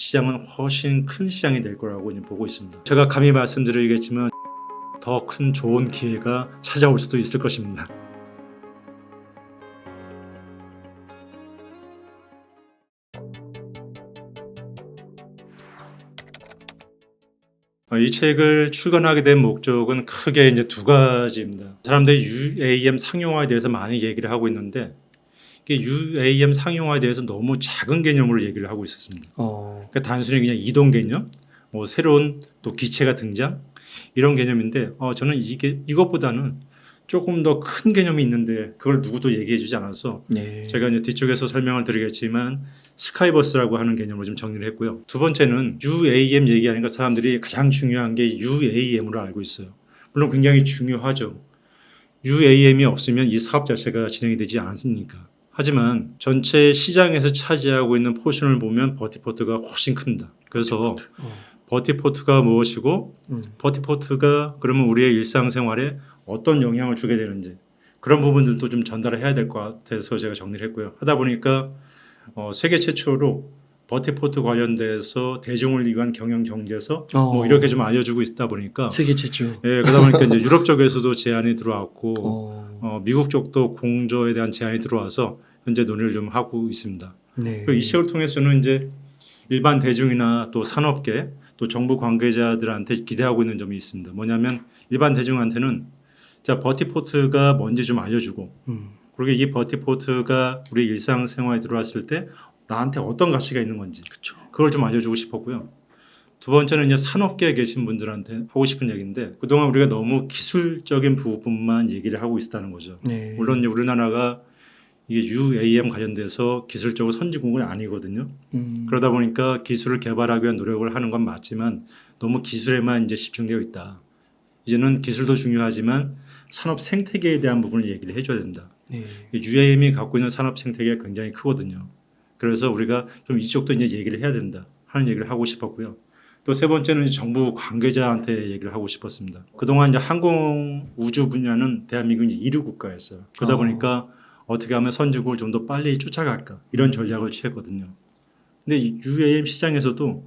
시장은 훨씬 큰 시장이 될 거라고 이제 보고 있습니다. 제가 감히 말씀드리겠지만 더 큰 좋은 기회가 찾아올 수도 있을 것입니다. 이 책을 출간하게 된 목적은 크게 이제 두 가지입니다. 사람들이 UAM 상용화에 대해서 많이 얘기를 하고 있는데 이게 UAM 상용화에 대해서 너무 작은 개념으로 얘기를 하고 있었습니다. 그러니까 단순히 그냥 이동 개념, 뭐 새로운 또 기체가 등장 이런 개념인데 저는 이것보다는 조금 더 큰 개념이 있는데 그걸 누구도 얘기해주지 않아서 제가 이제 뒤쪽에서 설명을 드리겠지만 스카이버스라고 하는 개념으로 좀 정리를 했고요. 두 번째는 UAM 얘기하니까 사람들이 가장 중요한 게 UAM으로 알고 있어요. 물론 굉장히 중요하죠. UAM이 없으면 이 사업 자체가 진행이 되지 않습니까? 하지만 전체 시장에서 차지하고 있는 포션을 보면 버티포트가 훨씬 큽니다. 그래서 버티포트가 무엇이고 버티포트가 그러면 우리의 일상생활에 어떤 영향을 주게 되는지 그런 부분들도 좀 전달을 해야 될 것 같아서 제가 정리를 했고요. 하다 보니까 세계 최초로 버티포트 관련돼서 대중을 위한 경영 경제서 뭐 이렇게 좀 알려주고 있다 보니까 세계 최초. 예, 그러다 보니까 이제 유럽 쪽에서도 제안이 들어왔고 미국 쪽도 공조에 대한 제안이 들어와서 현재 논의를 좀 하고 있습니다. 그리고 이 책을 통해서는 이제 일반 대중이나 또 산업계 또 정부 관계자들한테 기대하고 있는 점이 있습니다. 뭐냐면 일반 대중한테는 자 버티포트가 뭔지 좀 알려주고 그리고 이 버티포트가 우리 일상생활에 들어왔을 때 나한테 어떤 가치가 있는 건지 그걸 좀 알려주고 싶었고요. 두 번째는 이제 산업계에 계신 분들한테 하고 싶은 얘기인데 그동안 우리가 너무 기술적인 부분만 얘기를 하고 있었다는 거죠. 물론 이제 우리나라가 이게 UAM 관련돼서 기술적으로 선진국은 아니거든요. 그러다 보니까 기술을 개발하기 위한 노력을 하는 건 맞지만 너무 기술에만 이제 집중되어 있다. 이제는 기술도 중요하지만 산업 생태계에 대한 부분을 얘기를 해줘야 된다. UAM이 갖고 있는 산업 생태계가 굉장히 크거든요. 그래서 우리가 좀 이쪽도 이제 얘기를 해야 된다 하는 얘기를 하고 싶었고요. 또 세 번째는 정부 관계자한테 얘기를 하고 싶었습니다. 그동안 이제 항공 우주 분야는 대한민국이 1위 국가였어요. 그러다 보니까 어떻게 하면 선진국을 좀 더 빨리 쫓아갈까 이런 전략을 취했거든요. 근데 이 UAM 시장에서도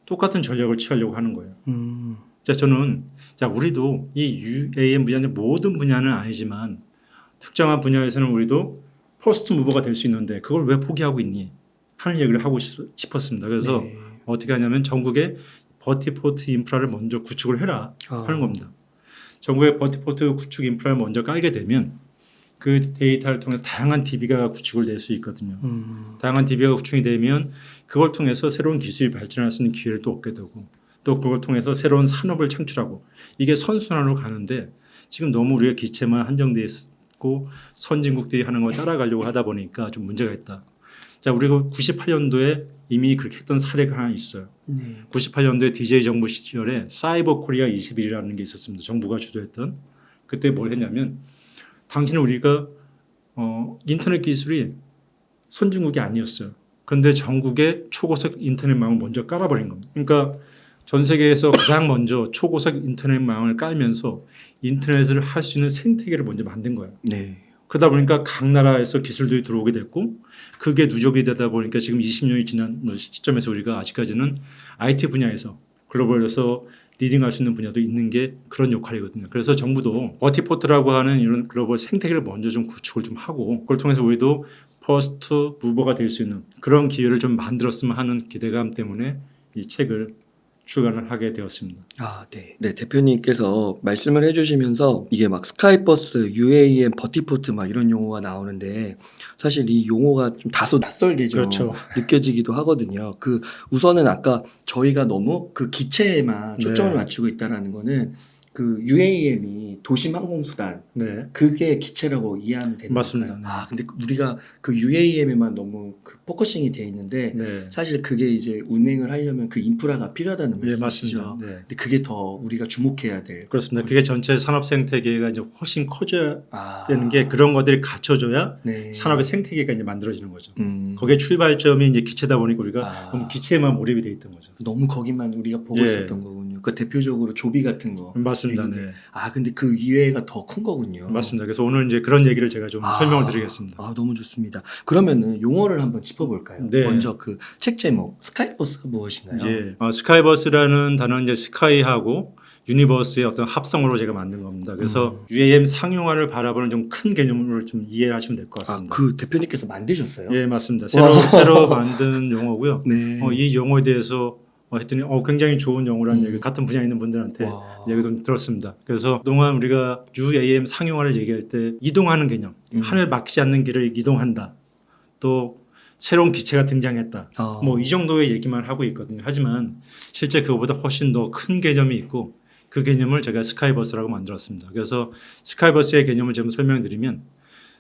똑같은 전략을 취하려고 하는 거예요. 자, 저는 우리도 이 UAM 분야는 모든 분야는 아니지만 특정한 분야에서는 우리도 퍼스트 무버가 될 수 있는데 그걸 왜 포기하고 있니? 하는 얘기를 하고 싶었습니다. 그래서 어떻게 하냐면 전국에 버티포트 인프라를 먼저 구축을 해라 하는 겁니다. 전국에 버티포트 구축 인프라를 먼저 깔게 되면 그 데이터를 통해 다양한 DB가 구축을 될 수 있거든요. 다양한 DB가 구축이 되면 그걸 통해서 새로운 기술이 발전할 수 있는 기회를 또 얻게 되고 또 그걸 통해서 새로운 산업을 창출하고 이게 선순환으로 가는데 지금 너무 우리가 기체만 한정되어 있고 선진국들이 하는 걸 따라가려고 하다 보니까 좀 문제가 있다. 자, 우리가 98년도에 이미 그렇게 했던 사례가 하나 있어요. 98년도에 DJ 정부 시절에 사이버 코리아 21이라는 게 있었습니다. 정부가 주도했던. 그때 뭘 했냐면 당시는 우리가 인터넷 기술이 선진국이 아니었어요. 그런데 전국에 초고속 인터넷망을 먼저 깔아버린 겁니다. 그러니까 전 세계에서 가장 먼저 초고속 인터넷망을 깔면서 인터넷을 할 수 있는 생태계를 먼저 만든 거예요. 그러다 보니까 각 나라에서 기술들이 들어오게 됐고 그게 누적이 되다 보니까 지금 20년이 지난 시점에서 우리가 아직까지는 IT 분야에서 글로벌에서 리딩할 수 있는 분야도 있는 게 그런 역할이거든요. 그래서 정부도 버티포트라고 하는 이런 글로벌 생태계를 먼저 좀 구축을 좀 하고 그걸 통해서 우리도 퍼스트 무버가 될 수 있는 그런 기회를 좀 만들었으면 하는 기대감 때문에 이 책을 출간을 하게 되었습니다. 네, 대표님께서 말씀을 해주시면서 이게 막 스카이버스, UAM, 버티포트 막 이런 용어가 나오는데 사실 이 용어가 좀 다소 낯설게 좀 그렇죠. 느껴지기도 하거든요. 우선은 아까 저희가 너무 그 기체에만 초점을 맞추고 있다라는 거는 그 UAM이 도심 항공수단 그게 기체라고 이해하면 되는 맞습니다. 건가요? 근데 우리가 그 UAM에만 너무 그 포커싱이 돼 있는데 사실 그게 이제 운행을 하려면 그 인프라가 필요하다는 말씀이시죠. 맞습니다. 근데 그게 더 우리가 주목해야 될. 그렇습니다. 그게 전체 산업 생태계가 이제 훨씬 커져야 되는 게 그런 것들이 갖춰져야 산업의 생태계가 이제 만들어지는 거죠. 거기에 출발점이 이제 기체다 보니까 우리가 너무 기체에만 몰입이 돼 있던 거죠. 너무 거기만 우리가 보고 있었던 거군요. 그 대표적으로 조비 같은 거. 맞습니다. 맞습니다. 얘기인데. 네. 근데 그 이해가 더 큰 거군요. 맞습니다. 그래서 오늘 이제 그런 얘기를 제가 좀 설명을 드리겠습니다. 너무 좋습니다. 그러면은 용어를 한번 짚어볼까요? 네. 먼저 그 책 제목 스카이버스가 무엇인가요? 예. 스카이버스라는 단어는 이제 스카이하고 유니버스의 어떤 합성어로 제가 만든 겁니다. 그래서 UAM 상용화를 바라보는 좀 큰 개념으로 좀 이해하시면 될 것 같습니다. 그 대표님께서 만드셨어요? 예, 맞습니다. 새로 만든 용어고요. 네. 이 용어에 대해서 했더니 굉장히 좋은 용어라는 얘기 같은 분야에 있는 분들한테 얘기도 들었습니다. 그래서 그동안 우리가 UAM 상용화를 얘기할 때 이동하는 개념, 하늘 막히지 않는 길을 이동한다. 또 새로운 기체가 등장했다. 이 정도의 얘기만 하고 있거든요. 하지만 실제 그거보다 훨씬 더 큰 개념이 있고 그 개념을 제가 스카이버스라고 만들었습니다. 그래서 스카이버스의 개념을 좀 설명드리면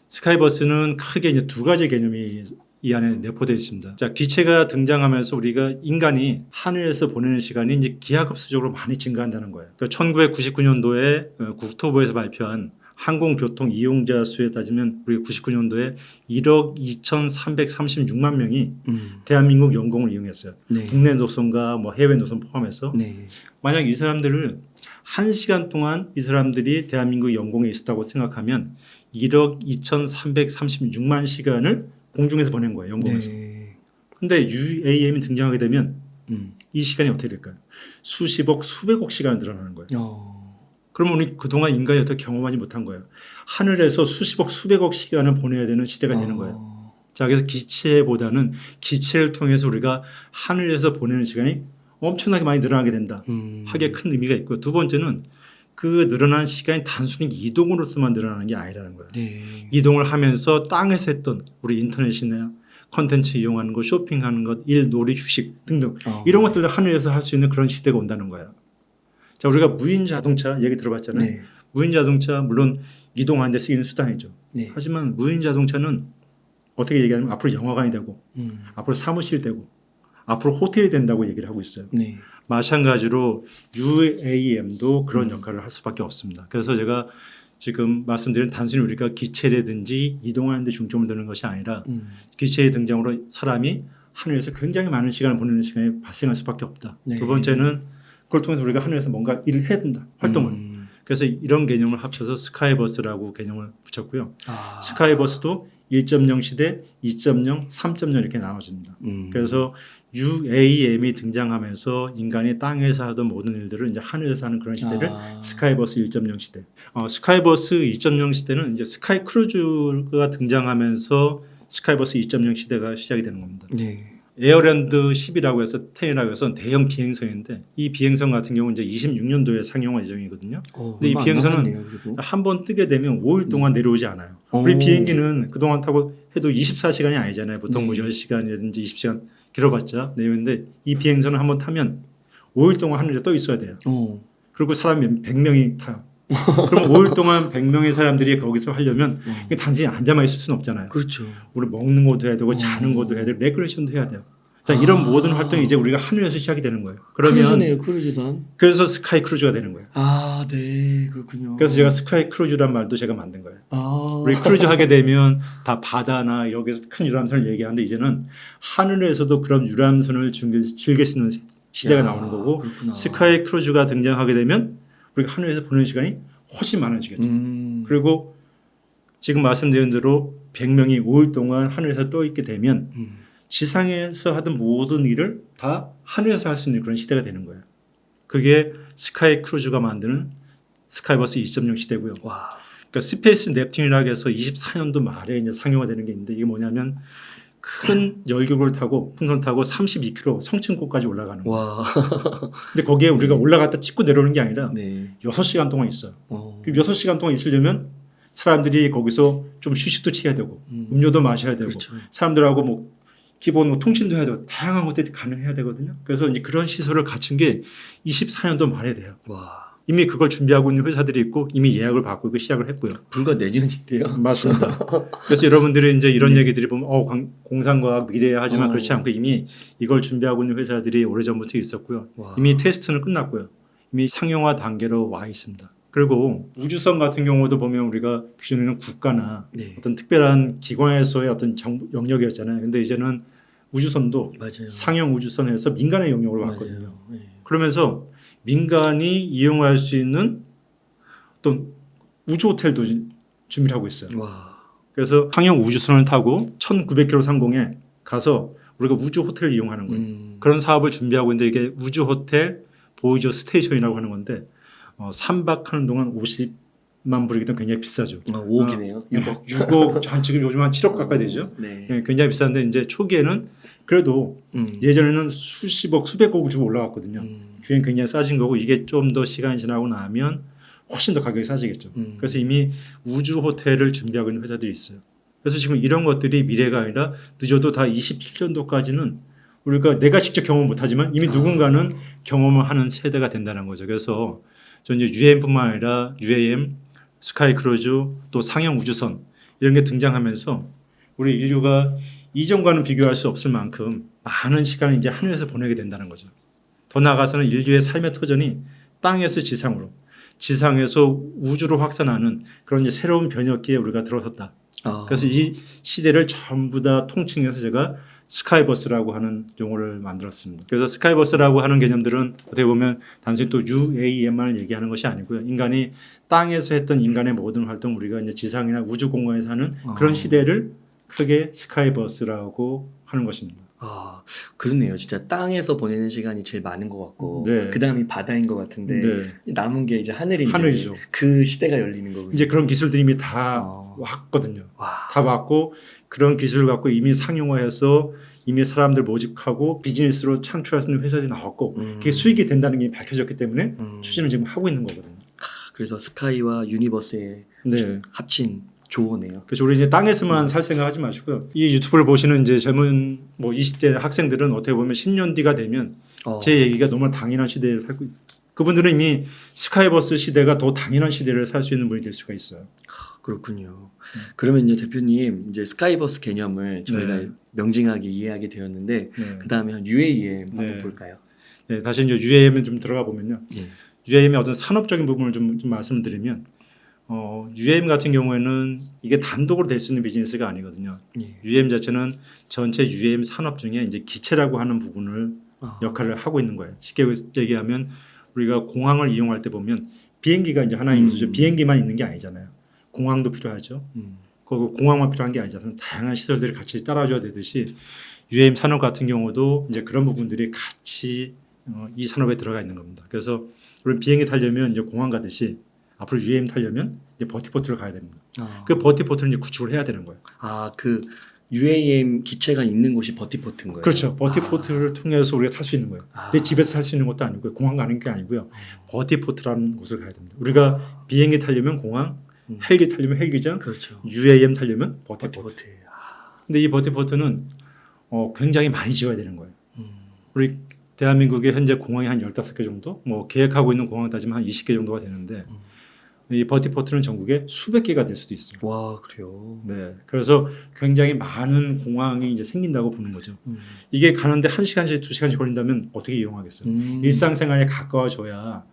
스카이버스는 크게 이제 두 가지 개념이 이 안에 내포되어 있습니다. 자, 기체가 등장하면서 우리가 인간이 하늘에서 보내는 시간이 이제 기하급수적으로 많이 증가한다는 거예요. 그러니까 1999년도에 국토부에서 발표한 항공교통 이용자 수에 따지면 우리 99년도에 1억 2,336만 명이 대한민국 영공을 이용했어요. 네. 국내 노선과 해외 노선 포함해서. 네. 만약 이 사람들을 1시간 동안 이 사람들이 대한민국 영공에 있었다고 생각하면 1억 2,336만 시간을 공중에서 보낸 거예요. 영공에서. 근데 UAM이 등장하게 되면 이 시간이 어떻게 될까요? 수십억, 수백억 시간이 늘어나는 거예요. 그러면 우리 그동안 인간이 어떻게 경험하지 못한 거예요. 하늘에서 수십억, 수백억 시간을 보내야 되는 시대가 되는 거예요. 자, 그래서 기체보다는 기체를 통해서 우리가 하늘에서 보내는 시간이 엄청나게 많이 늘어나게 된다. 하기에 큰 의미가 있고 두 번째는 그 늘어난 시간이 단순히 이동으로서만 늘어나는 게 아니라는 거예요. 네. 이동을 하면서 땅에서 했던 우리 인터넷이나 컨텐츠 이용하는 것, 쇼핑하는 것, 일, 놀이, 휴식 등등 이런 것들을 하늘에서 할 수 있는 그런 시대가 온다는 거예요. 자, 우리가 무인 자동차 얘기 들어봤잖아요. 네. 무인 자동차 물론 이동하는 데 쓰이는 수단이죠. 네. 하지만 무인 자동차는 어떻게 얘기하면 앞으로 영화관이 되고 앞으로 사무실 되고 앞으로 호텔이 된다고 얘기를 하고 있어요. 네. 마찬가지로 UAM도 그런 역할을 할 수밖에 없습니다. 그래서 제가 지금 말씀드린 단순히 우리가 기체라든지 이동하는 데 중점을 두는 것이 아니라 기체의 등장으로 사람이 하늘에서 굉장히 많은 시간을 보내는 시간이 발생할 수밖에 없다. 네. 두 번째는 그걸 통해서 우리가 하늘에서 뭔가 일을 해야 된다. 활동을. 그래서 이런 개념을 합쳐서 스카이버스라고 개념을 붙였고요. 스카이버스도 1.0 시대, 2.0, 3.0 이렇게 나눠집니다. 그래서 UAM이 등장하면서 인간이 땅에서 하던 모든 일들을 이제 하늘에서 하는 그런 시대를 스카이버스 1.0 시대. 스카이버스 2.0 시대는 이제 스카이 크루즈가 등장하면서 스카이버스 2.0 시대가 시작이 되는 겁니다. 네. 에어랜드 10이라고 해서 10이라고 해서 대형 비행선인데 이 비행선 같은 경우는 이제 26년도에 상용화 예정이거든요. 근데 이 비행선은 한 번 뜨게 되면 5일 동안 내려오지 않아요. 우리 비행기는 그동안 타고 해도 24시간이 아니잖아요. 보통 뭐 10시간이라든지 20시간 길어봤자 내용인데 이 비행선은 한 번 타면 5일 동안 하늘에 떠 있어야 돼요. 그리고 사람이 100명이 타요. 그럼 5일 동안 100명의 사람들이 거기서 하려면 단순히 앉아만 있을 수는 없잖아요. 그렇죠. 우리 먹는 것도 해야 되고 자는 것도 해야 되고 레크레이션도 해야 돼요. 자, 이런 모든 활동이 이제 우리가 하늘에서 시작이 되는 거예요. 그러면 크루즈네요, 크루즈선. 그래서 스카이 크루즈가 되는 거예요. 네, 그렇군요. 그래서 제가 스카이 크루즈란 말도 제가 만든 거예요. 우리 크루즈 하게 되면 다 바다나 여기서 큰 유람선을 얘기하는데 이제는 하늘에서도 그런 유람선을 즐길 수 있는 시대가 나오는 거고 그렇구나. 스카이 크루즈가 등장하게 되면 우리가 하늘에서 보내는 시간이 훨씬 많아지겠죠. 그리고 지금 말씀드린 대로 100명이 5일 동안 하늘에서 떠 있게 되면 지상에서 하던 모든 일을 다 하늘에서 할 수 있는 그런 시대가 되는 거예요. 그게 스카이 크루즈가 만드는 스카이버스 2.0 시대고요. 그러니까 스페이스 넵튠이라고 해서 24년도 말에 이제 상용화되는 게 있는데 이게 뭐냐면 큰 열기구를 타고 풍선 타고 32km 성층고까지 올라가는 거예요. 근데 거기에 우리가 올라갔다 찍고 내려오는 게 아니라 6시간 동안 있어요. 6시간 동안 있으려면 사람들이 거기서 좀 휴식도 취해야 되고 음료도 마셔야 되고 그렇죠. 사람들하고 뭐 기본 뭐 통신도 해야 되고 다양한 것들이 가능해야 되거든요. 그래서 이제 그런 시설을 갖춘 게 24년도 말에 돼요. 이미 그걸 준비하고 있는 회사들이 있고 이미 예약을 받고 있고 시작을 했고요. 불과 내년인데요. 맞습니다. 그래서 여러분들이 이제 이런 얘기들이 보면 공상과학 미래에 하지만 그렇지 않고 이미 이걸 준비하고 있는 회사들이 오래전부터 있었고요. 이미 테스트는 끝났고요. 이미 상용화 단계로 와 있습니다. 그리고 우주선 같은 경우도 보면 우리가 기존에는 국가나 어떤 특별한 기관에서의 어떤 영역이었잖아요. 근데 이제는 우주선도 상용 우주선에서 민간의 영역으로 왔거든요. 그러면서 민간이 이용할 수 있는 또 우주 호텔도 준비를 하고 있어요. 와. 그래서 상형 우주선을 타고 1,900km 상공에 가서 우리가 우주 호텔을 이용하는 거예요. 그런 사업을 준비하고 있는데 이게 우주 호텔 보이저 스테이션이라고 하는 건데 3박 하는 동안 50만 불이기 때문에 굉장히 비싸죠. 5억이네요. 6억. 6억, 지금 요즘 한 7억 가까이 되죠. 네. 네, 굉장히 비싼데 이제 초기에는 그래도 예전에는 수십억, 수백억을 주고 올라갔거든요. 비행 굉장히 싸진 거고 이게 좀 더 시간이 지나고 나면 훨씬 더 가격이 싸지겠죠. 그래서 이미 우주 호텔을 준비하고 있는 회사들이 있어요. 그래서 지금 이런 것들이 미래가 아니라 늦어도 다 27년도까지는 우리가 내가 직접 경험 못하지만 이미 누군가는 경험을 하는 세대가 된다는 거죠. 그래서 전 이제 UAM뿐만 아니라 UAM, 스카이크루즈 또 상형 우주선 이런 게 등장하면서 우리 인류가 이전과는 비교할 수 없을 만큼 많은 시간을 이제 하늘에서 보내게 된다는 거죠. 더 나아가서는 인류의 삶의 터전이 땅에서 지상으로, 지상에서 우주로 확산하는 그런 이제 새로운 변혁기에 우리가 들어섰다. 그래서 이 시대를 전부 다 통칭해서 제가 스카이버스라고 하는 용어를 만들었습니다. 그래서 스카이버스라고 하는 개념들은 어떻게 보면 단순히 또 UAM을 얘기하는 것이 아니고요. 인간이 땅에서 했던 인간의 모든 활동 우리가 이제 지상이나 우주 공간에서 하는 그런 시대를 크게 스카이버스라고 하는 것입니다. 그렇네요. 진짜 땅에서 보내는 시간이 제일 많은 것 같고 네. 그 다음이 바다인 것 같은데 네. 남은 게 이제 하늘인데 하늘이죠. 그 시대가 열리는 거군요. 이제 그런 기술들이 이미 다 왔거든요. 다 왔고 그런 기술을 갖고 이미 상용화해서 이미 사람들 모집하고 비즈니스로 창출할 수 있는 회사들이 나왔고 그게 수익이 된다는 게 밝혀졌기 때문에 추진을 지금 하고 있는 거거든요. 그래서 스카이와 유니버스의 네. 합친 조어네요. 그래서 우리 이제 땅에서만 살 생각하지 마시고요. 이 유튜브를 보시는 이제 젊은 뭐 20대 학생들은 어떻게 보면 10년 뒤가 되면 제 얘기가 너무 당연한 시대를 살고 그분들은 이미 스카이버스 시대가 더 당연한 시대를 살 수 있는 분이 될 수가 있어요. 그렇군요. 그러면 이제 대표님 이제 스카이버스 개념을 저희가 명징하게 이해하게 되었는데 그 다음에 한 UAM 한번 볼까요? 네, 다시 이제 UAM에 좀 들어가 보면요. UAM의 어떤 산업적인 부분을 좀 말씀드리면 UAM 같은 경우에는 이게 단독으로 될 수 있는 비즈니스가 아니거든요. UAM 자체는 전체 UAM 산업 중에 이제 기체라고 하는 부분을 역할을 하고 있는 거예요. 쉽게 얘기하면 우리가 공항을 이용할 때 보면 비행기가 이제 하나의 인수죠. 비행기만 있는 게 아니잖아요. 공항도 필요하죠. 그리고 공항만 필요한 게 아니잖아요. 다양한 시설들이 같이 따라줘야 되듯이 UAM 산업 같은 경우도 이제 그런 부분들이 같이 이 산업에 들어가 있는 겁니다. 그래서 우리 비행기 타려면 이제 공항 가듯이 앞으로 UAM 타려면 이제 버티포트를 가야 됩니다. 그 버티포트를 이제 구축을 해야 되는 거예요. 그 UAM 기체가 있는 곳이 버티포트인 거예요. 그렇죠. 버티포트를 통해서 우리가 탈 수 있는 거예요. 내 집에서 탈 수 있는 것도 아니고요. 공항 가는 게 아니고요. 버티포트라는 곳을 가야 됩니다. 우리가 비행기 타려면 공항, 헬기 타려면 헬기장, 그렇죠. UAM 타려면 버티포트. 버티포트. 근데 이 버티포트는 굉장히 많이 지어야 되는 거예요. 우리 대한민국에 현재 공항이 한 15개 정도, 뭐 계획하고 있는 공항 따지면 한 20개 정도가 되는데 이 버티포트는 전국에 수백 개가 될 수도 있어요. 와, 그래요. 네, 그래서 굉장히 많은 공항이 이제 생긴다고 보는 거죠. 이게 가는데 1시간씩 2시간씩 걸린다면 어떻게 이용하겠어요? 일상생활에 가까워져야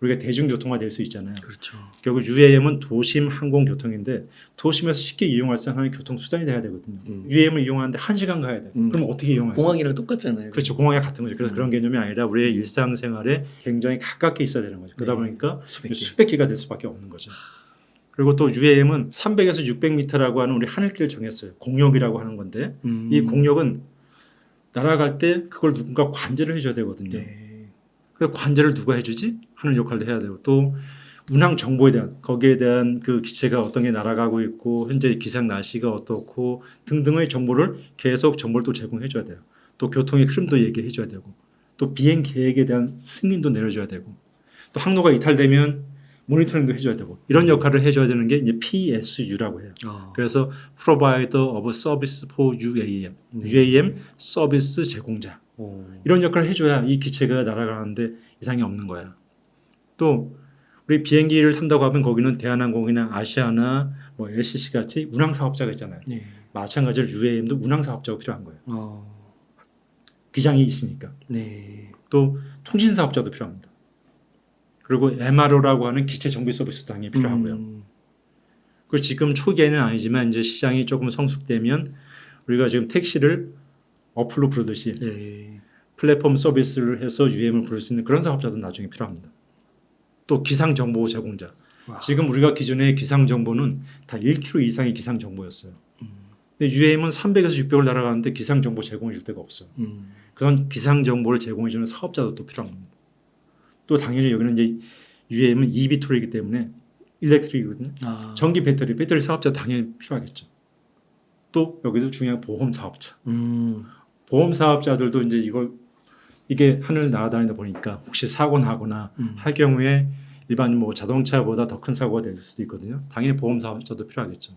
우리가 대중교통화 될 수 있잖아요. 그렇죠. 결국 UAM은 도심 항공교통인데 도심에서 쉽게 이용할 수 있는 교통수단이 돼야 되거든요. UAM을 이용하는데 1시간 가야 돼요. 그럼 어떻게 이용하겠어요? 공항이랑 똑같잖아요. 그렇죠. 공항이랑 같은 거죠. 그래서 그런 개념이 아니라 우리의 일상생활에 굉장히 가깝게 있어야 되는 거죠. 그러다 보니까 수백 개가 될 수밖에 없는 거죠. 그리고 또 UAM은 300에서 600m라고 하는 우리 하늘길을 정했어요. 공역이라고 하는 건데 이 공역은 날아갈 때 그걸 누군가 관제를 해줘야 되거든요. 그 관제를 누가 해주지? 하는 역할도 해야 되고 또 운항 정보에 대한 거기에 대한 그 기체가 어떤 게 날아가고 있고 현재 기상 날씨가 어떻고 등등의 정보를 계속 정보를 또 제공해 줘야 돼요. 또 교통의 흐름도 얘기해 줘야 되고 또 비행 계획에 대한 승인도 내려줘야 되고 또 항로가 이탈되면 모니터링도 해줘야 되고 이런 역할을 해줘야 되는 게 이제 PSU라고 해요. 그래서 Provider of Service for UAM, UAM 서비스 제공자. 이런 역할을 해줘야 이 기체가 날아가는데 이상이 없는 거야. 또 우리 비행기를 탄다고 하면 거기는 대한항공이나 아시아나 뭐 LCC 같이 운항 사업자가 있잖아요. 마찬가지로 UAM도 운항 사업자가 필요한 거예요. 기장이 있으니까. 또 통신 사업자도 필요합니다. 그리고 MRO라고 하는 기체 정비 서비스 당연히 필요하고요. 그리고 지금 초기에는 아니지만 이제 시장이 조금 성숙되면 우리가 지금 택시를 어플로 부르듯이 플랫폼 서비스를 해서 UAM을 부를 수 있는 그런 사업자도 나중에 필요합니다. 또 기상 정보 제공자. 와. 지금 우리가 기존의 기상 정보는 다 1km 이상의 기상 정보였어요. 근데 UAM은 300에서 600을 날아가는데 기상 정보 제공해 줄 데가 없어요. 그런 기상 정보를 제공해 주는 사업자도 또 필요한 겁니다. 또 당연히 여기는 이제 UAM은 EV토이기 때문에 일렉트릭이거든요. 전기 배터리 사업자 당연히 필요하겠죠. 또 여기도 중요한 보험 사업자. 보험 사업자들도 이제 이게 하늘 날아다니다 보니까 혹시 사고 나거나 할 경우에 일반 뭐 자동차보다 더 큰 사고가 될 수도 있거든요. 당연히 보험 사업자도 필요하겠죠.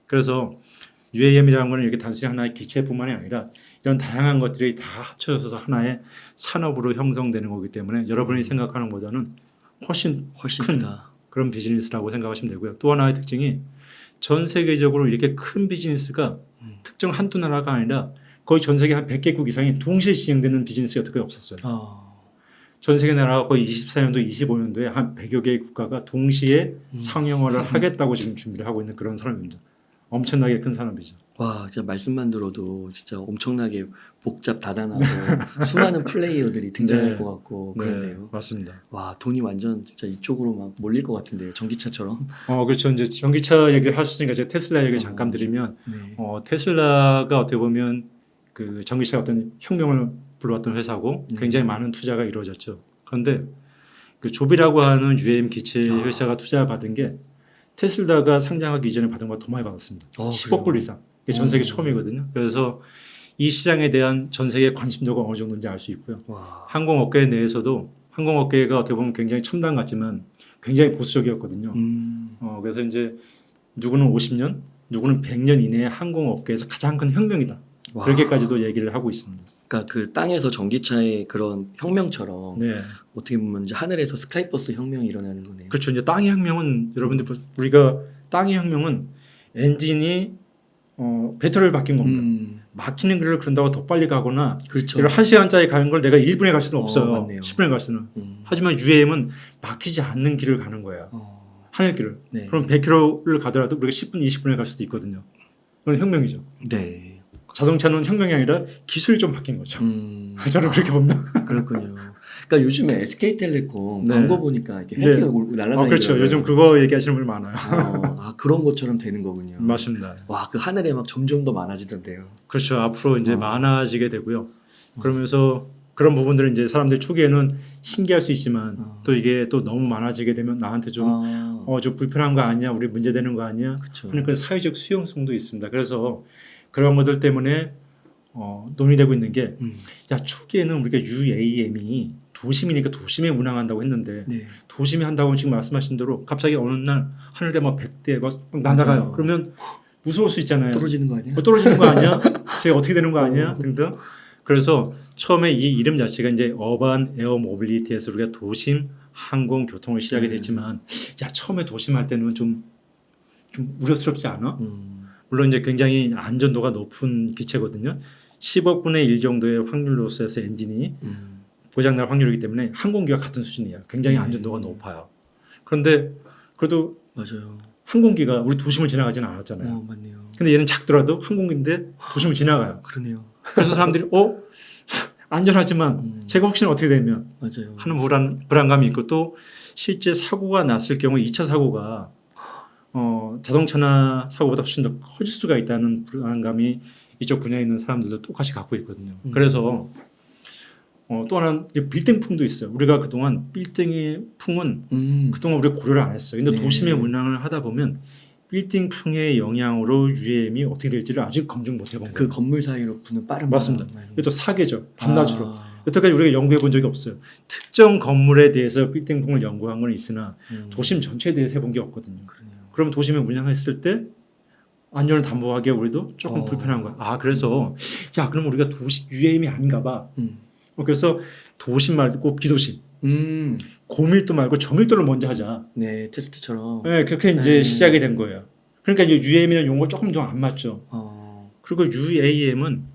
그래서 UAM이라는 거는 이렇게 단순히 하나의 기체뿐만이 아니라 이런 다양한 것들이 다 합쳐져서 하나의 산업으로 형성되는 거기 때문에 여러분이 생각하는 것보다는 훨씬 큰 크다. 그런 비즈니스라고 생각하시면 되고요. 또 하나의 특징이 전 세계적으로 이렇게 큰 비즈니스가 특정 한두 나라가 아니라 거의 전 세계 한 100개국 이상이 동시에 진행되는 비즈니스가 여태까지 없었어요. 전 세계 나라가 거의 24년도, 25년도에 한 100여 개의 국가가 동시에 상용화를 하겠다고 지금 준비를 하고 있는 그런 산업입니다. 엄청나게 큰 산업이죠. 와, 진짜 말씀만 들어도 진짜 엄청나게 복잡 다단하고 수많은 플레이어들이 등장할 네. 것 같고 네, 그런데요. 맞습니다. 와, 돈이 완전 진짜 이쪽으로 막 몰릴 것 같은데요. 전기차처럼. 그렇죠. 이제 전기차 얘기를 하셨으니까 제가 테슬라 얘기 잠깐 드리면 네. 테슬라가 어떻게 보면 그 전기차 어떤 혁명을 불러왔던 회사고 굉장히 많은 투자가 이루어졌죠. 그런데 그 조비라고 하는 UAM 기체 회사가 투자를 받은 게 테슬라가 상장하기 이전에 받은 것보다 더 많이 받았습니다. 10억 불 이상. 이게 전 세계 처음이거든요. 그래서 이 시장에 대한 전 세계 관심도가 어느 정도인지 알 수 있고요. 와. 항공업계 내에서도 항공업계가 어떻게 보면 굉장히 첨단 같지만 굉장히 보수적이었거든요. 그래서 이제 누구는 50년, 누구는 100년 이내에 항공업계에서 가장 큰 혁명이다. 와. 그렇게까지도 얘기를 하고 있습니다. 그러니까 그 땅에서 전기차의 그런 혁명처럼 네, 어떻게 보면 이제 하늘에서 스카이버스 혁명이 일어나는 거네요. 그렇죠. 이제 땅의 혁명은 여러분들 우리가 땅의 혁명은 엔진이 배터리를 바뀐 겁니다. 막히는 길을 그런다고 더 빨리 가거나 그렇죠. 예를 1시간짜리 가는 걸 내가 1분에 갈 수는 없어요. 맞네요. 10분에 갈 수는. 하지만 UAM은 막히지 않는 길을 가는 거야. 하늘길을. 네. 그럼 100km를 가더라도 우리가 10분, 20분에 갈 수도 있거든요. 그건 혁명이죠. 네. 자동차는 혁명이 아니라 기술이 좀 바뀐 거죠. 저는 그렇게 봅니다. 그렇군요. 그러니까 요즘에 SK텔레콤 네. 광고 보니까 이렇게 헬기가 날아다니는 그렇죠. 요즘 그거 얘기하시는 분이 많아요. 그런 것처럼 되는 거군요. 맞습니다. 와, 그 하늘에 막 점점 더 많아지던데요. 그렇죠. 앞으로 이제 많아지게 되고요. 그러면서 그런 부분들은 이제 사람들 초기에는 신기할 수 있지만 또 이게 또 너무 많아지게 되면 나한테 좀 좀 불편한 거 아니야? 우리 문제되는 거 아니야? 그쵸. 하는 그런 사회적 수용성도 있습니다. 그래서 그런 것들 때문에 논의되고 있는 게 야, 초기에는 우리가 UAM이 도심이니까 도심에 운항한다고 했는데 네. 도심에 한다고 지금 말씀하신 대로 갑자기 어느 날 하늘에 막 100대 막 날아가요. 맞아요. 그러면 무서울 수 있잖아요. 떨어지는 거 아니야? 떨어지는 거 아니야? 제가 어떻게 되는 거 아니야? 등등. 그래서 처음에 이 이름 자체가 이제 어반 에어 모빌리티에서 우리가 도심 항공 교통을 시작이 됐지만 야, 처음에 도심 할 때는 좀 우려스럽지 않아? 물론 이제 굉장히 안전도가 높은 기체거든요. 10억 분의 1 정도의 확률로서 엔진이 고장날 확률이기 때문에 항공기와 같은 수준이야. 굉장히 안전도가 높아요. 그런데 그래도 맞아요. 항공기가 우리 도심을 지나가지는 않았잖아요. 맞네요. 근데 얘는 작더라도 항공기인데 도심을 지나가요. 그러네요. 그래서 사람들이 안전하지만 제가 혹시나 어떻게 되면 맞아요. 하는 불안감이 있고 또 실제 사고가 났을 경우 2차 사고가 자동차나 사고보다 훨씬 더 커질 수가 있다는 불안감이 이쪽 분야에 있는 사람들도 똑같이 갖고 있거든요. 그래서 또 하나는 빌딩풍도 있어요. 우리가 그동안 빌딩의 풍은 그동안 우리가 고려를 안 했어요. 근데 네. 도심에 운항을 하다 보면 빌딩풍의 영향으로 UAM이 어떻게 될지를 아직 검증 못 해본 거예요. 그 건물 사이로 부는 빠른 맞습니다. 바람. 이게 또 사계죠. 밤낮으로. 여태까지 우리가 연구해 본 적이 없어요. 특정 건물에 대해서 빌딩풍을 연구한 건 있으나 도심 전체에 대해서 해본 게 없거든요. 그러네요. 그럼 도심에 운항했을 때 안전을 담보하기에 우리도 조금 불편한 거야. 그래서 야, 그럼 우리가 도시 UAM이 아닌가 봐. 그래서 도심 말고 비도심, 고밀도 말고 저밀도를 먼저 하자. 네, 테스트처럼. 네, 그렇게 이제 시작이 된 거예요. 그러니까 이제 UAM이라는 용어가 조금 더 안 맞죠. 그리고 UAM은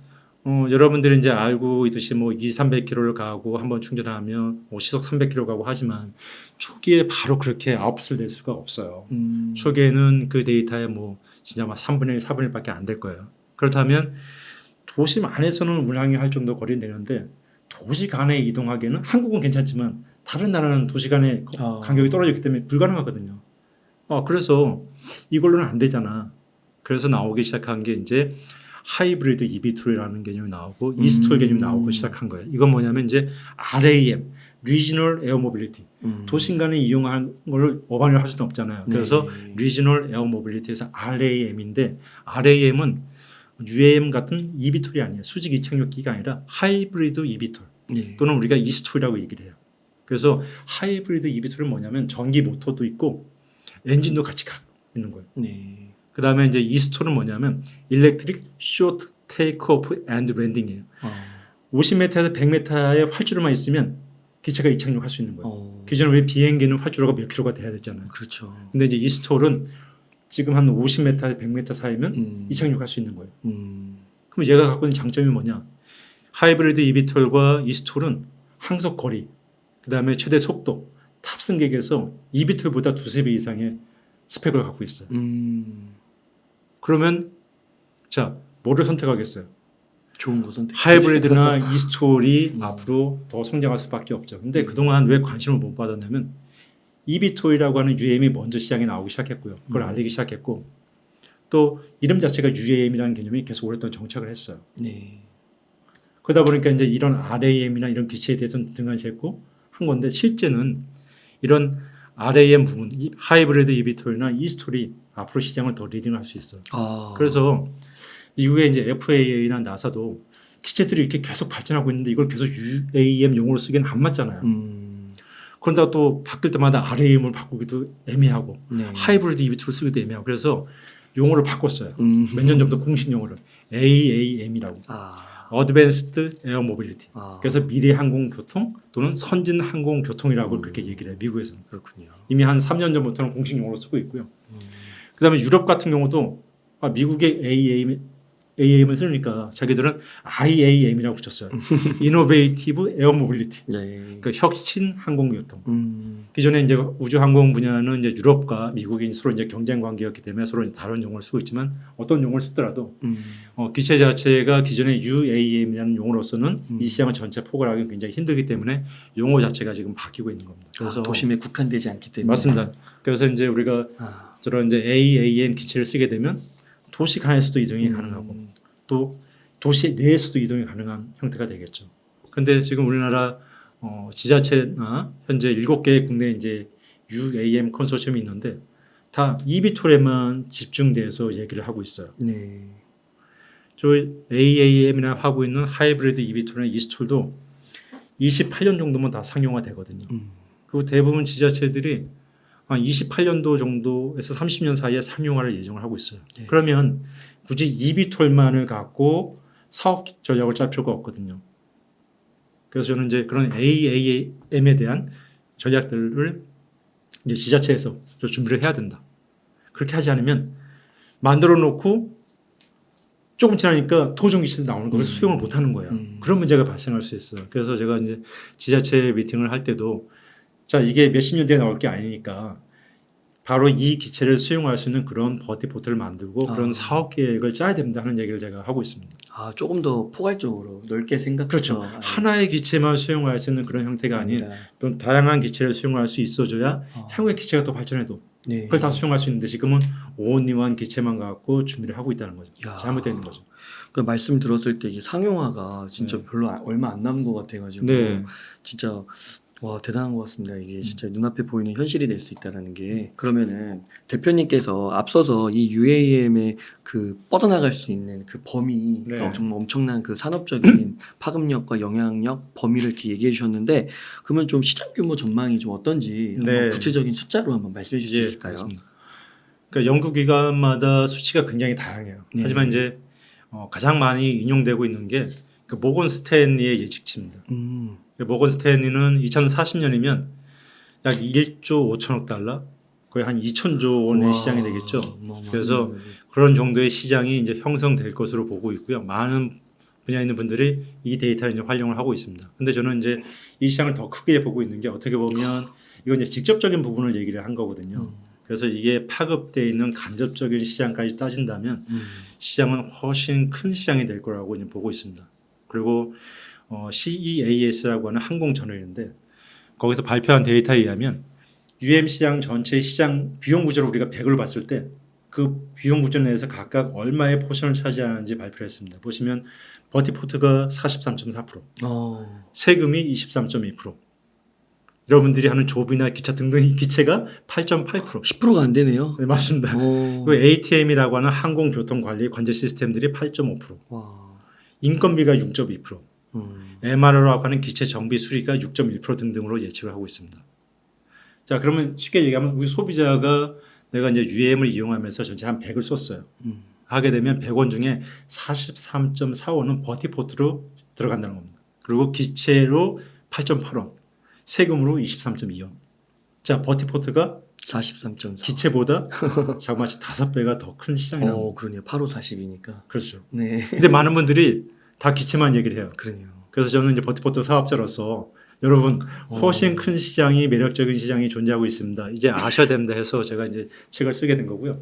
여러분들이 이제 알고 있듯이 뭐 200-300km를 가고 한번 충전하면 뭐 시속 300km 가고 하지만 초기에 바로 그렇게 아웃풋을 낼 수가 없어요. 초기에는 그 데이터에 뭐 진짜 막 3분의 1, 4분의 1밖에 안 될 거예요. 그렇다면 도심 안에서는 운항이 할 정도 거리는 되는데 도시 간에 이동하기에는 한국은 괜찮지만 다른 나라는 도시 간의 간격이 떨어졌기 때문에 불가능하거든요. 그래서 이걸로는 안 되잖아. 그래서 나오기 시작한 게 이제 하이브리드 eVTOL이라는 개념이 나오고 eSTOL 개념이 나오고 시작한 거예요. 이건 뭐냐면 이제 RAM, Regional Air Mobility. 도심 간에 이용하는 걸 어반을 할 수는 없잖아요. 그래서 Regional Air Mobility에서 RAM인데 RAM은 UAM 같은 eVTOL이 아니에요. 수직 이착륙기가 아니라 하이브리드 eVTOL 또는 우리가 eSTOL이라고 얘기를 해요. 그래서 하이브리드 eVTOL은 뭐냐면 전기 모터도 있고 엔진도 같이 갖고 있는 거예요. 그 다음에 이제 eSTOL은 뭐냐면 Electric Short Takeoff and Landing이에요. 50m에서 100m의 활주로만 있으면 기체가 이착륙할 수 있는 거예요. 기존에 왜 비행기는 활주로가 몇 킬로가 돼야 됐잖아요. 그렇죠. 근데 이제 eSTOL은 지금 한 50m에서 100m 사이면 이착륙할 수 있는 거예요. 그럼 얘가 갖고 있는 장점이 뭐냐? 하이브리드 eVTOL과 eSTOL은 항속 거리, 그 다음에 최대 속도, 탑승객에서 eVTOL보다 두세 배 이상의 스펙을 갖고 있어요. 그러면 자 뭐를 선택하겠어요? 좋은 거 선택. 하이브리드나 eSTOL이 앞으로 더 성장할 수밖에 없죠. 근데 그동안 왜 관심을 못 받았냐면 eVTOL이라고 하는 UAM이 먼저 시장에 나오기 시작했고요. 그걸 알리기 시작했고 또 이름 자체가 UAM이라는 개념이 계속 오랫동안 정착을 했어요. 그러다 보니까 이제 이런 RAM이나 이런 기체에 대해서 등한시했고 한 건데 실제는 이런 RAM 부분, 하이브리드 eVTOL이나 eSTOL이 앞으로 시장을 더 리딩할 수 있어요. 그래서 이후에 이제 FAA나 나사도 기체들이 이렇게 계속 발전하고 있는데 이걸 계속 UAM 용어로 쓰기는 안 맞잖아요. 그런다고 또 바뀔 때마다 RAM을 바꾸기도 애매하고 하이브리드 eVTOL 쓰기도 애매하고 그래서 용어를 바꿨어요. 몇 년 전부터 공식 용어를 AAM이라고. Advanced Air Mobility. 그래서 미래 항공교통 또는 선진 항공교통이라고 그렇게 얘기를 해요. 미국에서는. 그렇군요. 이미 한 3년 전부터는 공식 용어로 쓰고 있고요. 그다음에 유럽 같은 경우도 미국의 AAM을 쓰니까 자기들은 IAM이라고 붙였어요. Innovative Air Mobility. 그러니까 혁신 항공교통. 기존에 이제 우주 항공 분야는 이제 유럽과 미국이 서로 이제 경쟁 관계였기 때문에 서로 이제 다른 용어를 쓰고 있지만 어떤 용어를 쓰더라도 기체 자체가 기존의 UAM이라는 용어로서는 이 시장을 전체 포괄하기 굉장히 힘들기 때문에 용어 자체가 지금 바뀌고 있는 겁니다. 그래서 도심에 국한되지 않기 때문에. 맞습니다. 그래서 이제 우리가 저런 이제 AAM 기체를 쓰게 되면 도시 간에서도 이동이 가능하고 또 도시 내에서도 이동이 가능한 형태가 되겠죠. 그런데 지금 우리나라 지자체나 현재 7개의 국내 이제 UAM 컨소시엄이 있는데 다 eVTOL에만 집중돼서 얘기를 하고 있어요. 저 AAM이나 하고 있는 하이브리드 eVTOL이나 eSTOL도 28년 정도면 다 상용화 되거든요. 그리고 대부분 지자체들이 한 28년도 정도에서 30년 사이에 상용화를 예정을 하고 있어요. 그러면 굳이 eVTOL만을 갖고 사업 전략을 짤 필요가 없거든요. 그래서 저는 이제 그런 AAM에 대한 전략들을 이제 지자체에서 준비를 해야 된다. 그렇게 하지 않으면 만들어 놓고 조금 지나니까 토종 기체도 나오는 걸 수용을 못 하는 거예요. 그런 문제가 발생할 수 있어요. 그래서 제가 이제 지자체 미팅을 할 때도 자, 이게 몇십 년 뒤에 나올 게 아니니까 바로 이 기체를 수용할 수 있는 그런 버티포트를 만들고 그런 사업 계획을 짜야 된다 하는 얘기를 제가 하고 있습니다. 조금 더 포괄적으로 넓게 생각해서 그렇죠. 하나의 기체만 수용할 수 있는 그런 형태가 아닌 좀 다양한 기체를 수용할 수 있어줘야 향후에 기체가 또 발전해도 그걸 다 수용할 수 있는데 지금은 온리원 기체만 갖고 준비를 하고 있다는 거죠. 잘못되어 있는 거죠. 그 말씀 들었을 때 이게 상용화가 진짜 별로 얼마 안 남은 것 같아가지고 진짜 와 대단한 것 같습니다. 이게 진짜 눈앞에 보이는 현실이 될 수 있다라는 게. 그러면은 대표님께서 앞서서 이 UAM의 그 뻗어나갈 수 있는 그 범위 정말 엄청난 그 산업적인 파급력과 영향력 범위를 이렇게 얘기해 주셨는데 그러면 좀 시장 규모 전망이 좀 어떤지 한번 구체적인 숫자로 한번 말씀해 주실 수 있을까요? 맞습니다. 그러니까 연구기관마다 수치가 굉장히 다양해요. 하지만 이제 가장 많이 인용되고 있는 게 그 모건 스탠리의 예측치입니다. 모건 스탠리는 2040년이면 약 1조 5천억 달러, 거의 한 2천조 원의 시장이 되겠죠. 그래서 그런 정도의 시장이 이제 형성될 것으로 보고 있고요. 많은 분야에 있는 분들이 이 데이터를 이제 활용을 하고 있습니다. 근데 저는 이제 이 시장을 더 크게 보고 있는 게 어떻게 보면 이건 이제 직접적인 부분을 얘기를 한 거거든요. 그래서 이게 파급되어 있는 간접적인 시장까지 따진다면 시장은 훨씬 큰 시장이 될 거라고 이제 보고 있습니다. 그리고 CEAS라고 하는 항공 저널인데 거기서 발표한 데이터에 의하면 UM 시장 전체 시장 비용 구조를 우리가 100을 봤을 때 그 비용 구조 내에서 각각 얼마의 포션을 차지하는지 발표를 했습니다. 보시면 버티포트가 43.4%, 세금이 23.2%, 여러분들이 하는 조비나 기차 등등 기체가 8.8%. 10%가 안 되네요. 네, 맞습니다. 그 ATM이라고 하는 항공교통관리 관제 시스템들이 8.5%, 인건비가 6.2%, MRO라고 하는 기체 정비 수리가 6.1% 등등으로 예측을 하고 있습니다. 자, 그러면 쉽게 얘기하면 우리 소비자가 내가 이제 UM을 이용하면서 전체 한 100을 썼어요. 하게 되면 100원 중에 43.45는 버티포트로 들어간다는 겁니다. 그리고 기체로 8.8원, 세금으로 23.2원. 자, 버티포트가 43.4. 기체보다 자그마치 5배가 더 큰 시장이라고. 그러네요. 8호 40이니까. 그렇죠. 네. 근데 많은 분들이 다 기체만 얘기를 해요. 그러네요. 그래서 저는 이제 버티포트 사업자로서 여러분 훨씬 큰 시장이 매력적인 시장이 존재하고 있습니다. 이제 아셔야 됩니다 해서 제가 이제 책을 쓰게 된 거고요.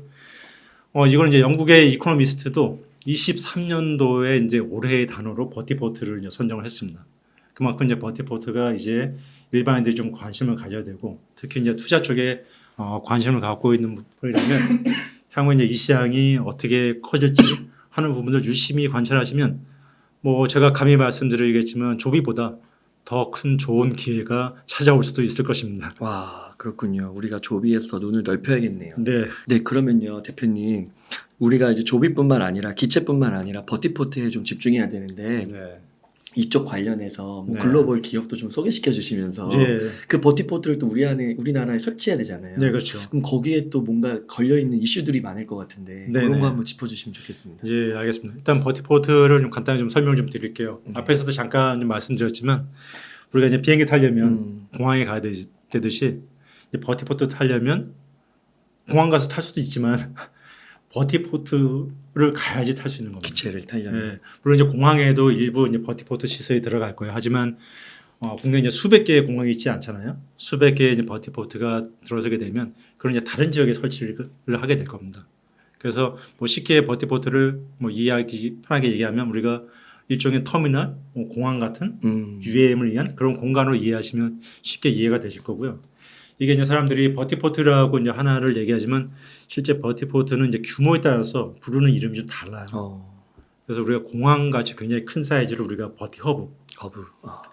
이건 이제 영국의 이코노미스트도 23년도에 이제 올해의 단어로 버티포트를 이제 선정을 했습니다. 그만큼 이제 버티포트가 이제 일반인들이 좀 관심을 가져야 되고 특히 이제 투자 쪽에 관심을 갖고 있는 분이라면 향후 이제 이 시장이 어떻게 커질지 하는 부분을 유심히 관찰하시면 뭐 제가 감히 말씀드리겠지만 조비보다 더 큰 좋은 기회가 찾아올 수도 있을 것입니다. 와, 그렇군요. 우리가 조비에서 더 눈을 넓혀야겠네요. 네. 네, 그러면요, 대표님. 우리가 이제 조비뿐만 아니라 기체뿐만 아니라 버티포트에 좀 집중해야 되는데 네. 이쪽 관련해서 뭐 네. 글로벌 기업도 좀 소개시켜 주시면서 예. 그 버티포트를 또 우리나라에 설치해야 되잖아요. 네, 그렇죠. 그럼 거기에 또 뭔가 걸려 있는 이슈들이 많을 것 같은데 네네. 그런 거 한번 짚어주시면 좋겠습니다. 예, 알겠습니다. 일단 버티포트를 좀 간단히 좀 설명 좀 드릴게요. 네. 앞에서도 잠깐 좀 말씀드렸지만 우리가 이제 비행기 타려면 공항에 가야 되듯이 이제 버티포트 타려면 공항 가서 탈 수도 있지만 버티포트를 가야지 탈 수 있는 겁니다. 기체를 타려면. 예, 물론 이제 공항에도 일부 이제 버티포트 시설이 들어갈 거예요. 하지만 국내에 이제 수백 개의 공항이 있지 않잖아요. 수백 개의 이제 버티포트가 들어서게 되면 그런 이제 다른 지역에 설치를 하게 될 겁니다. 그래서 뭐 쉽게 버티포트를 뭐 편하게 얘기하면 우리가 일종의 터미널, 공항 같은 UAM을 위한 그런 공간으로 이해하시면 쉽게 이해가 되실 거고요. 이게 이제 사람들이 버티포트라고 이제 하나를 얘기하지만 실제 버티포트는 이제 규모에 따라서 부르는 이름이 좀 달라요. 그래서 우리가 공항 같이 굉장히 큰 사이즈를 우리가 버티허브,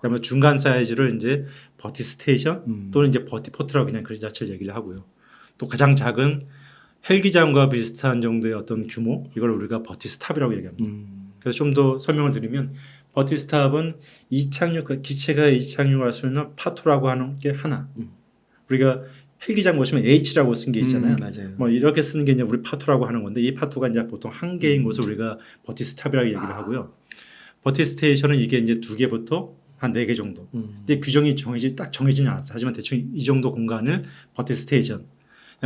그다음에 중간 사이즈를 이제 버티 스테이션 또는 이제 버티포트라고 그냥 그 자체를 얘기를 하고요. 또 가장 작은 헬기장과 비슷한 정도의 어떤 규모 이걸 우리가 버티 스탑이라고 얘기합니다. 그래서 좀 더 설명을 드리면 버티 스탑은 기체가 이착륙할 수 있는 파토라고 하는 게 하나. 우리가 헬기장 보시면 H라고 쓴 게 있잖아요. 맞아요. 뭐 이렇게 쓰는 게 이제 우리 파토라고 하는 건데 이 파토가 이제 보통 한 개인 곳을 우리가 버티 스탑이라고 얘기를 하고요. 버티 스테이션은 이게 이제 2개부터 한 4개 정도. 근데 규정이 정해지지 않았어요. 하지만 대충 이 정도 공간을 버티 스테이션.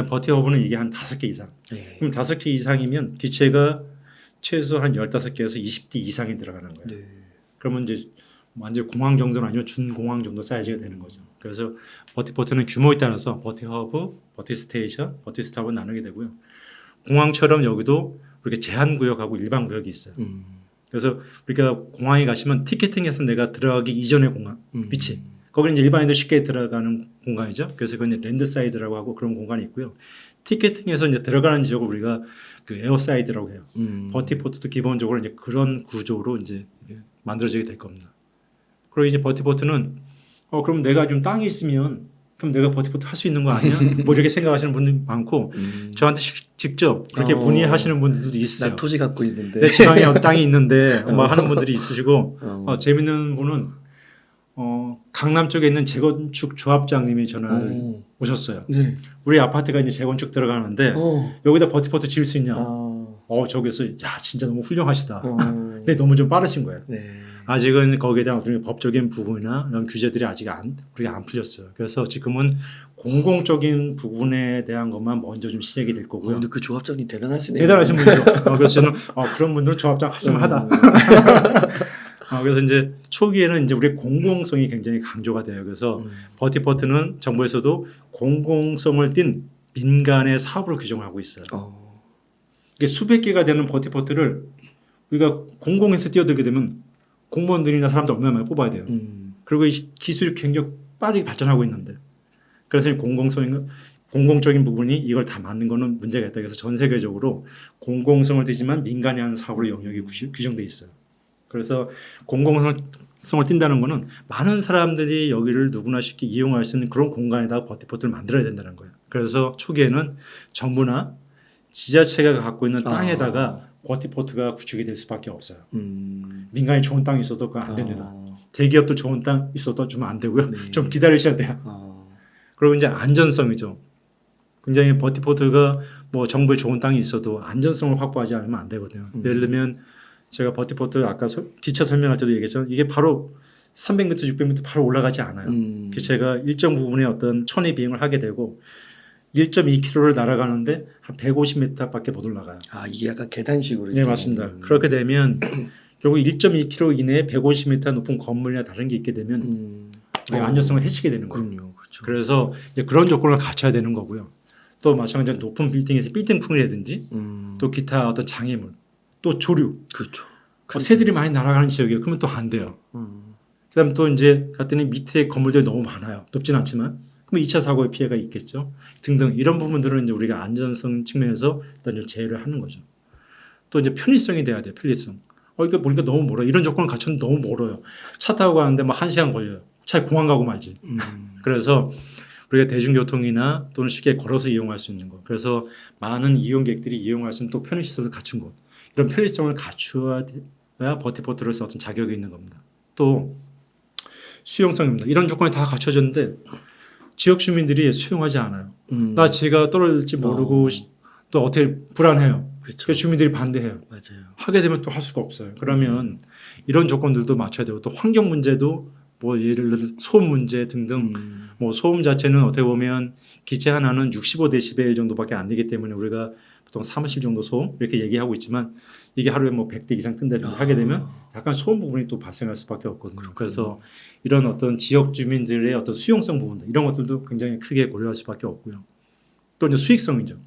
버티 허브는 이게 한 5개 이상. 네. 그럼 5개 이상이면 기체가 최소 한 15개에서 20대 이상이 들어가는 거예요. 네. 그러면 이제 완전 공항 정도는 아니면 준공항 정도 사이즈가 되는 거죠. 그래서 버티포트는 규모에 따라서 버티 허브, 버티 스테이션, 버티 스탑을 나누게 되고요. 공항처럼 여기도 우리가 제한 구역하고 일반 구역이 있어요. 그래서 우리가 공항에 가시면 티켓팅해서 내가 들어가기 이전의 공항 위치. 거기는 이제 일반인들 쉽게 들어가는 공간이죠. 그래서 그건 이제 랜드사이드라고 하고 그런 공간이 있고요. 티켓팅해서 이제 들어가는 지역을 우리가 그 에어사이드라고 해요. 버티포트도 기본적으로 이제 그런 구조로 이제 만들어지게 될 겁니다. 그리고 이제 버티포트는 그럼 내가 좀 땅이 있으면 그럼 내가 버티포트 할 수 있는 거 아니야? 뭐 이렇게 생각하시는 분들이 많고 저한테 직접 그렇게 문의하시는 분들도 있어요. 나 토지 갖고 있는데 내 지방에 땅이 있는데 뭐 하는 분들이 있으시고 재밌는 분은 강남 쪽에 있는 재건축 조합장님이 전화를 오셨어요. 네. 우리 아파트가 이제 재건축 들어가는데 여기다 버티포트 지을 수 있냐? 저기서 야 진짜 너무 훌륭하시다. 근데 너무 좀 빠르신 거예요. 네. 아직은 거기에 대한 법적인 부분이나 이런 규제들이 아직 우리가 안 풀렸어요. 그래서 지금은 공공적인 부분에 대한 것만 먼저 좀 시작이 될 거고요. 근데 그 조합장님 대단하시네요. 대단하신 분이죠. 그래서 저는 그런 분들은 조합장 하시면 하다. 그래서 이제 초기에는 이제 우리 공공성이 굉장히 강조가 돼요. 그래서 버티포트는 정부에서도 공공성을 띤 민간의 사업으로 규정하고 있어요. 이게 수백 개가 되는 버티포트를 우리가 공공에서 뛰어들게 되면 공무원들이나 사람들 얼마나 많이 뽑아야 돼요. 그리고 이 기술이 굉장히 빠르게 발전하고 있는데 그래서 공공적인 부분이 이걸 다 맞는 거는 문제가 있다. 그래서 전 세계적으로 공공성을 띠지만 민간이 하는 사고로 영역이 규정돼 있어요. 그래서 공공성을 띈다는 거는 많은 사람들이 여기를 누구나 쉽게 이용할 수 있는 그런 공간에다가 버티포트를 만들어야 된다는 거예요. 그래서 초기에는 정부나 지자체가 갖고 있는 땅에다가 버티포트가 구축이 될 수밖에 없어요. 민간이 좋은 땅이 있어도 그거 안 됩니다. 대기업도 좋은 땅 있어도 좀 안 되고요. 네. 좀 기다리셔야 돼요. 그리고 이제 안전성이죠. 굉장히 버티포트가 뭐 정부에 좋은 땅이 있어도 안전성을 확보하지 않으면 안 되거든요. 예를 들면 제가 버티포트 아까 기차 설명할 때도 얘기했지만 이게 바로 300m, 600m 바로 올라가지 않아요. 기체가 일정 부분에 어떤 천의 비행을 하게 되고 1.2km를 날아가는데 한 150m밖에 못 올라가요. 아, 이게 약간 계단식으로. 네, 맞습니다. 그렇게 되면 결국 1.2km 이내에 150m 높은 건물이나 다른 게 있게 되면 안전성을 해치게 되는 거예요. 그럼요, 그렇죠. 그래서 이제 그런 조건을 갖춰야 되는 거고요. 또 마찬가지로 높은 빌딩에서 빌딩풍이라든지 또 기타 어떤 장애물, 또 조류, 그렇죠. 새들이 많이 날아가는 지역이에요. 그러면 또 안 돼요. 그다음 또 이제 갔더니 밑에 건물들이 너무 많아요. 높진 않지만 그럼 2차 사고의 피해가 있겠죠. 등등 이런 부분들은 이제 우리가 안전성 측면에서 일단 좀 제외를 하는 거죠. 또 이제 편의성이 돼야 돼요. 편리성. 이거 보니까 너무 멀어. 이런 조건을 갖추면 너무 멀어요. 차 타고 가는데 뭐 1시간 걸려요. 차에 공항 가고 말지. 그래서 우리가 대중교통이나 또는 쉽게 걸어서 이용할 수 있는 것. 그래서 많은 이용객들이 이용할 수 있는 또 편의시설을 갖춘 것. 이런 편리성을 갖추어야 버티포트를 써 어떤 자격이 있는 겁니다. 또 수용성입니다. 이런 조건이 다 갖춰졌는데 지역 주민들이 수용하지 않아요. 나 제가 떨어질지 모르고 또 어떻게 불안해요. 그렇죠. 그래서 주민들이 반대해요. 맞아요. 하게 되면 또 할 수가 없어요. 그러면 이런 조건들도 맞춰야 되고 또 환경 문제도 뭐 예를 들어 소음 문제 등등 뭐 소음 자체는 어떻게 보면 기체 하나는 65데시벨 정도밖에 안 되기 때문에 우리가 보통 사무실 정도 소음 이렇게 얘기하고 있지만 이게 하루에 뭐 100대 이상 뜬다든지 하게 되면 약간 소음 부분이 또 발생할 수밖에 없거든요. 그래서 이런 어떤 지역 주민들의 어떤 수용성 부분들 이런 것들도 굉장히 크게 고려할 수밖에 없고요. 또 이제 수익성이죠.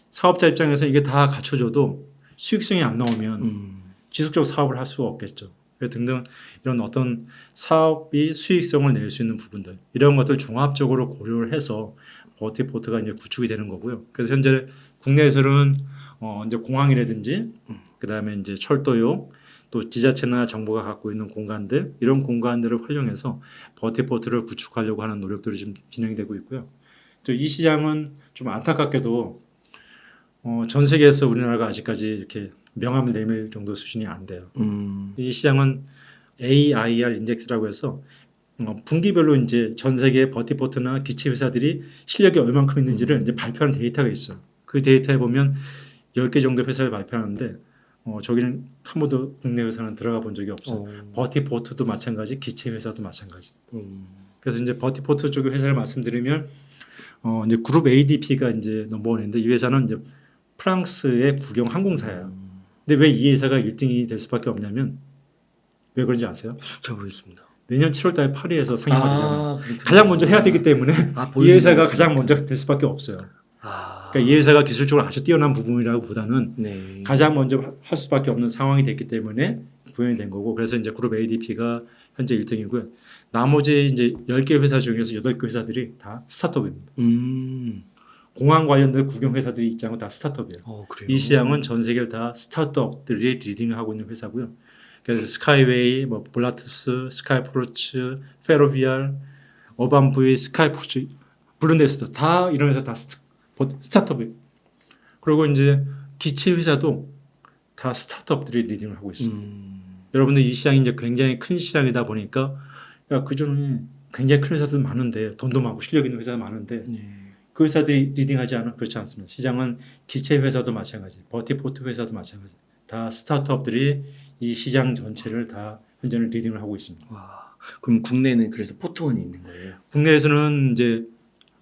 사업자 입장에서 이게 다 갖춰져도 수익성이 안 나오면 지속적으로 사업을 할 수가 없겠죠. 등등 이런 어떤 사업이 수익성을 낼 수 있는 부분들 이런 것들 종합적으로 고려를 해서 버티포트가 이제 구축이 되는 거고요. 그래서 현재 국내에서는 이제 공항이라든지 그다음에 이제 철도용 또 지자체나 정부가 갖고 있는 공간들 이런 공간들을 활용해서 버티포트를 구축하려고 하는 노력들이 지금 진행이 되고 있고요. 또 이 시장은 좀 안타깝게도 전 세계에서 우리나라가 아직까지 이렇게 명함을 내밀 정도 수준이 안 돼요. 이 시장은 AIR 인덱스라고 해서 분기별로 이제 전 세계 버티포트나 기체 회사들이 실력이 얼만큼 있는지를 이제 발표하는 데이터가 있어요. 그 데이터에 보면 10개 정도 회사를 발표하는데 저기는 한 번도 국내 회사는 들어가 본 적이 없어요. 버티포트도 마찬가지, 기체 회사도 마찬가지. 그래서 이제 버티포트 쪽의 회사를 말씀드리면 이제 그룹 ADP가 이제 넘버원인데 이 회사는 이제 프랑스의 국영 항공사예요. 근데 왜 이 회사가 1등이 될 수밖에 없냐면 왜 그런지 아세요? 잘 모르겠습니다. 내년 7월달에 파리에서 상영하잖아요. 가장 먼저 해야 되기 때문에 이 회사가 가장 먼저 될 수밖에 없어요. 그러니까 이 회사가 기술적으로 아주 뛰어난 부분이라고보다는 가장 먼저 할 수밖에 없는 상황이 됐기 때문에 구현이 된 거고 그래서 이제 그룹 ADP가 현재 1등이고요. 나머지 이제 10개 회사 중에서 8개 회사들이 다 스타트업입니다. 공항 관련된 국영 회사들이 있지 않고 다 스타트업이에요. 이 시장은 전 세계를 다 스타트업들이 리딩을 하고 있는 회사고요. 그래서 스카이웨이, 뭐 볼라투스, 스카이포르츠, 페로비알, 어반부이, 스카이포르츠, 블루네스트 다 이런 회사 다 스타트업이에요. 그리고 이제 기체 회사도 다 스타트업들이 리딩을 하고 있어요. 여러분들 이 시장이 이제 굉장히 큰 시장이다 보니까 그중에 굉장히 큰 회사들 많은데 돈도 많고 실력 있는 회사가 많은데 그 회사들이 리딩하지 않아? 그렇지 않습니다. 시장은 기체 회사도 마찬가지, 버티포트 회사도 마찬가지. 다 스타트업들이 이 시장 전체를 다 현재는 리딩을 하고 있습니다. 와, 그럼 국내는 그래서 포트원이 있는 거예요? 국내에서는 이제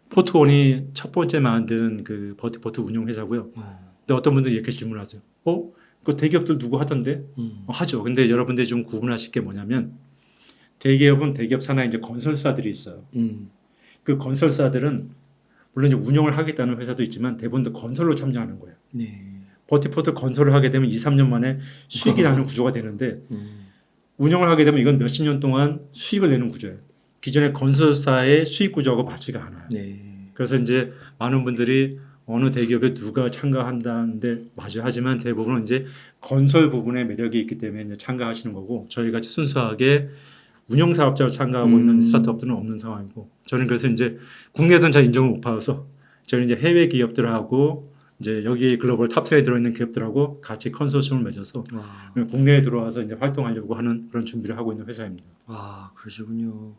포트원이 첫 번째 만든 그 버티포트 운영 회사고요. 근데 어떤 분들이 이렇게 질문하세요. 그 대기업들 누구 하던데? 하죠. 근데 여러분들이 좀 구분하실 게 뭐냐면 대기업은 대기업 산하에 이제 건설사들이 있어요. 그 건설사들은 물론 이제 운영을 하겠다는 회사도 있지만 대부분 다 건설로 참여하는 거예요. 버티포트 건설을 하게 되면 2, 3년 만에 수익이 나는 구조가 되는데 운영을 하게 되면 이건 몇십 년 동안 수익을 내는 구조예요. 기존의 건설사의 수익 구조하고 맞지가 않아요. 그래서 이제 많은 분들이 어느 대기업에 누가 참가한다는데 맞아요. 하지만 대부분은 이제 건설 부분에 매력이 있기 때문에 이제 참가하시는 거고 저희 같이 순수하게 운영 사업자로 참가하고 있는 스타트업들은 없는 상황이고 저는 그래서 이제 국내에서는 잘 인정을 못 받아서 저는 이제 해외 기업들하고 이제 여기 글로벌 탑10에 들어있는 기업들하고 같이 컨소시엄을 맺어서 국내에 들어와서 이제 활동하려고 하는 그런 준비를 하고 있는 회사입니다. 아, 그러시군요.